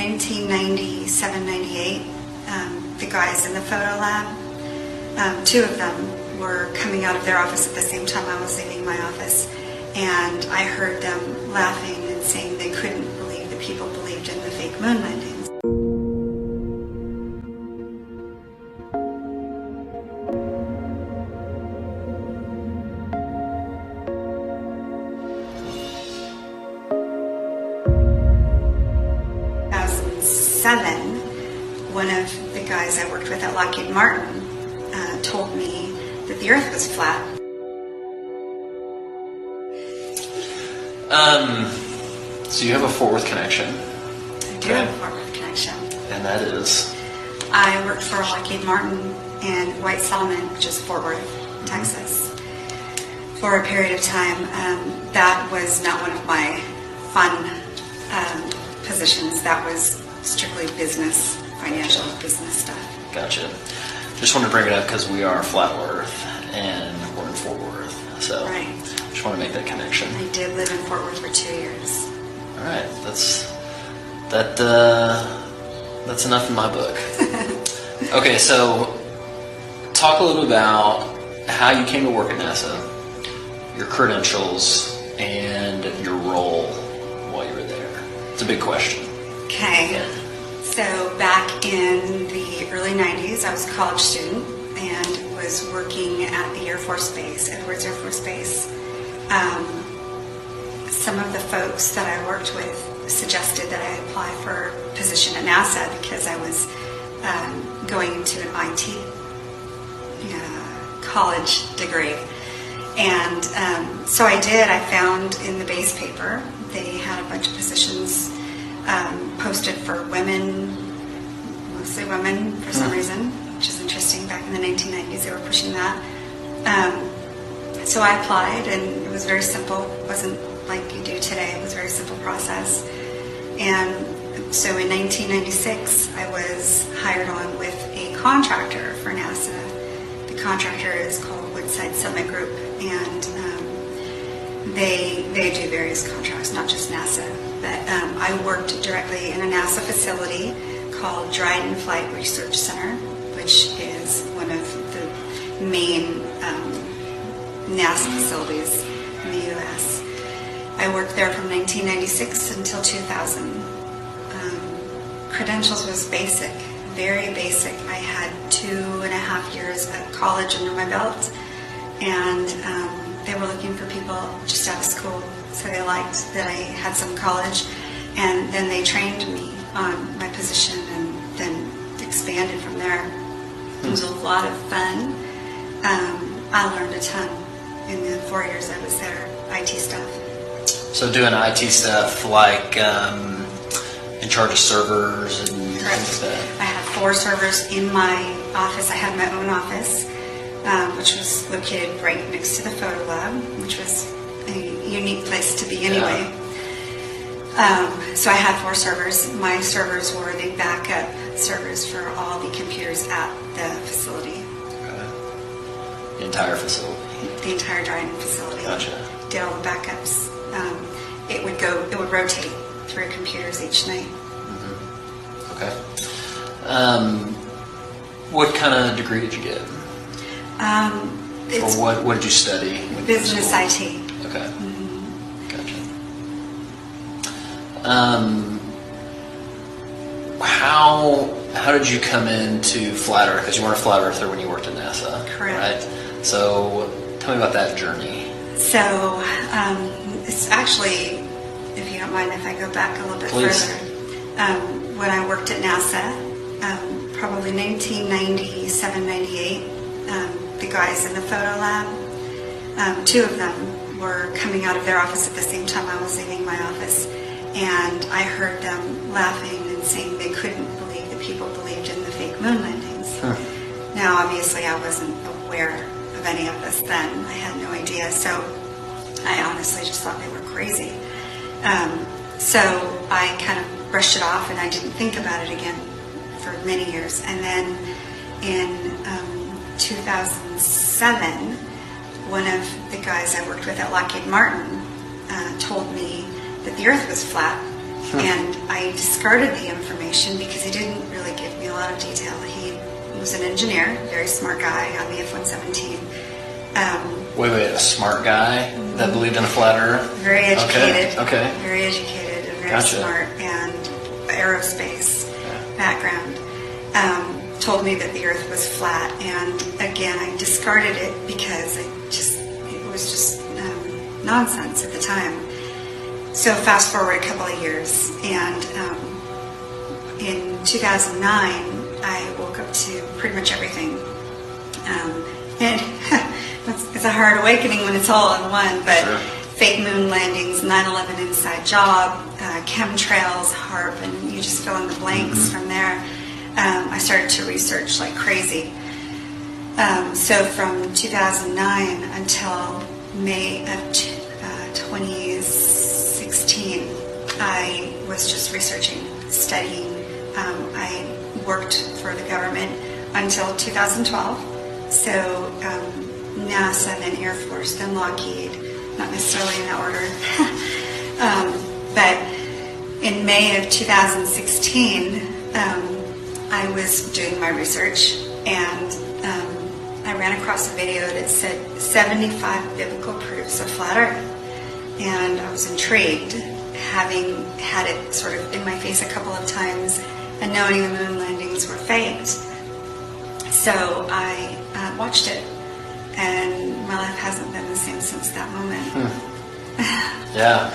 1997, 98, the guys in the photo lab, two of them were coming out of their office at the same time I was leaving my office, and I heard them laughing and saying they couldn't believe that people believed in the fake moon landings. One of the guys I worked with at Lockheed Martin told me that the Earth was flat. So you have a Fort Worth connection. I do have a Fort Worth connection. And that is? I worked for Lockheed Martin in White Settlement, which is Fort Worth, Texas, for a period of time. That was not one of my fun positions. That was strictly business, financial business stuff. Gotcha. Just wanted to bring it up because we are Flat Worth and we're in Fort Worth. So right. Just want to make that connection. I did live in Fort Worth for 2 years. All right. That's enough in my book. Okay, so talk a little about how you came to work at NASA, your credentials, and your role while you were there. It's a big question. Okay, so back in the early 90s, I was a college student and was working at the Air Force Base, Edwards Air Force Base. Some of the folks that I worked with suggested that I apply for a position at NASA because I was going into an IT college degree. And so I did. I found in the base paper, they had a bunch of positions posted for women, mostly women for some reason, which is interesting. Back in the 1990s, they were pushing that. So I applied, and it was very simple. It wasn't like you do today. It was a very simple process. And so in 1996, I was hired on with a contractor for NASA. The contractor is called Woodside Summit Group, and they do various contracts, not just NASA. But I worked directly in a NASA facility called Dryden Flight Research Center, which is one of the main NASA facilities in the U.S. I worked there from 1996 until 2000. Credentials was basic, very basic. I had 2.5 years of college under my belt, and they were looking for people just out of school. So they liked that I had some college, and then they trained me on my position and then expanded from there. It was a lot of fun. I learned a ton in the 4 years I was there, IT stuff. So doing IT stuff like in charge of servers and things like that? I had 4 servers in my office. I had my own office, which was located right next to the photo lab, which was a unique place to be anyway. Yeah. So I had 4 servers. My servers were the backup servers for all the computers at the facility. Okay. The entire facility? The entire Dryden facility. Gotcha. Did all the backups. It would rotate through computers each night. Mm-hmm. Okay. What kind of degree did you get? Or what did you study? Business IT. Okay. Mm-hmm. Gotcha. How did you come into Flat Earth? Because you weren't a Flat Earther when you worked at NASA. Correct. Right? So tell me about that journey. So it's actually, if you don't mind if I go back a little bit Please. further, when I worked at NASA, probably 1997, 98, the guys in the photo lab, 2 of them were coming out of their office at the same time I was leaving my office, and I heard them laughing and saying they couldn't believe that people believed in the fake moon landings. Huh. Now, obviously, I wasn't aware of any of this then. I had no idea, so I honestly just thought they were crazy. So I kind of brushed it off, and I didn't think about it again for many years. And then in 2007, one of the guys I worked with at Lockheed Martin told me that the Earth was flat. And I discarded the information because he didn't really give me a lot of detail. He was an engineer, very smart guy on the F-117. Wait, a smart guy that believed in a flat Earth? Very educated. Okay. Very educated and very Gotcha. smart, and aerospace background. Told me that the Earth was flat, and again, I discarded it because it was just nonsense at the time. So fast forward a couple of years, and in 2009, I woke up to pretty much everything. And it's a hard awakening when it's all in one, but Sure. fake moon landings, 9/11 inside job, chemtrails, HARP, and you just fill in the blanks from there. I started to research like crazy. So from 2009 until May of 2016, I was just researching, studying. I worked for the government until 2012. So NASA, then Air Force, then Lockheed, not necessarily in that order. But in May of 2016, I was doing my research, and I ran across a video that said 75 biblical proofs of flat Earth. And I was intrigued, having had it sort of in my face a couple of times and knowing the moon landings were faked. So I watched it, and my life hasn't been the same since that moment. Yeah.